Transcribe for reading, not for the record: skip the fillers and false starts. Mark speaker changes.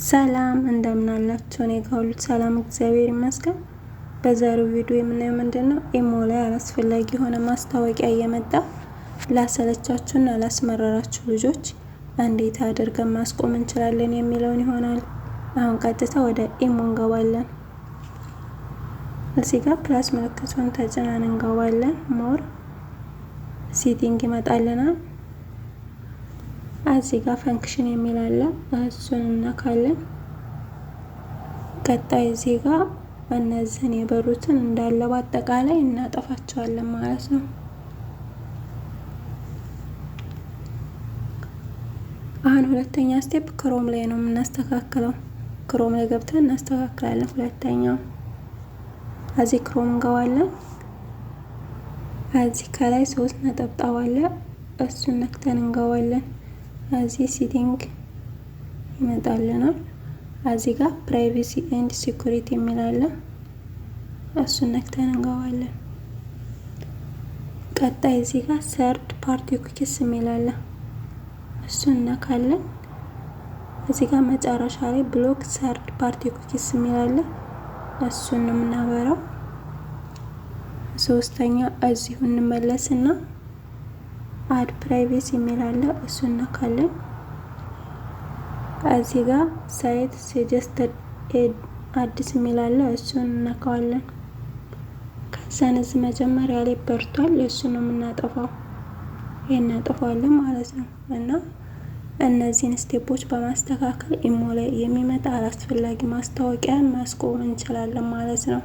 Speaker 1: ሰላም እንደምን አላችሁ? እኔ ጋር ሁሉ ሰላም እግዚአብሔር ይመስገን። በዛሬው ቪዲዮ የምናየው ምንድነው ኢሞ ላይ አላስፈላጊ የሆነ ማስታወቂያ እየመጣ ላሰለቻችሁና ላስመረራችሁ ልጆች እንዴት አድርገን ማስቆም እንችላለን የሚለውን ይሆናል። አሁን ቀጥታ ወደ ኢሞ እንገባለን። እዚህ ጋር ፕላስ ምልክቱን ተጭነን እንገባለን። ሞር ሴቲንግ ይመጣልናል። እዚህ ጋር ፈንክሽን የሚል አለ፣ እሱን እናካለን። ቀጣይ እዚህ ጋር እነዚህን የበሩትን እንዳለ በአጠቃላይ እናጠፋቸዋለን ማለት ነው። አሁን ሁለተኛ ስቴፕ ክሮም ላይ ነው የምናስተካክለው። ክሮም ላይ ገብተን እናስተካክላለን። ሁለተኛው እዚህ ክሮም እንገባለን። እዚህ ከላይ 3 ነጠብጣብ አለ፣ እሱን ነክተን እንገባለን። እዚህ ሴቲንግ ይመጣልናል። እዚህ ጋር ፕራይቬሲ ኤንድ ሲኩሪቲ የሚል አለ፣ እሱን ነክተን እንገባለን። ቀጣይ እዚህ ጋር ሰርድ ፓርቲ ኩኪስ የሚል አለ፣ እሱን ነካለን። እዚህ ጋር መጨረሻ ላይ ብሎክ ሰርድ ፓርቲ ኩኪስ የሚል አለ፣ እሱን ነው የምናበራው። ሶስተኛ እዚሁ እንመለስና አድ ፕራይቬሲ የሚል አለ፣ እሱን ነካለን። እዚህ ጋር ሳይት ሰጀስተድ አዲስ የሚል አለ፣ እሱን ነካዋለን። ከዛን እዚህ መጀመሪያ ላይ በርቷል፣ እሱን ነው የምናጠፋው። ይሄን እናጠፋዋለን ማለት ነው። እና እነዚህን ስቴፖች በማስተካከል ኢሞ ላይ የሚመጣ አላስፈላጊ ማስታወቂያን ማስቆም እንችላለን ማለት ነው።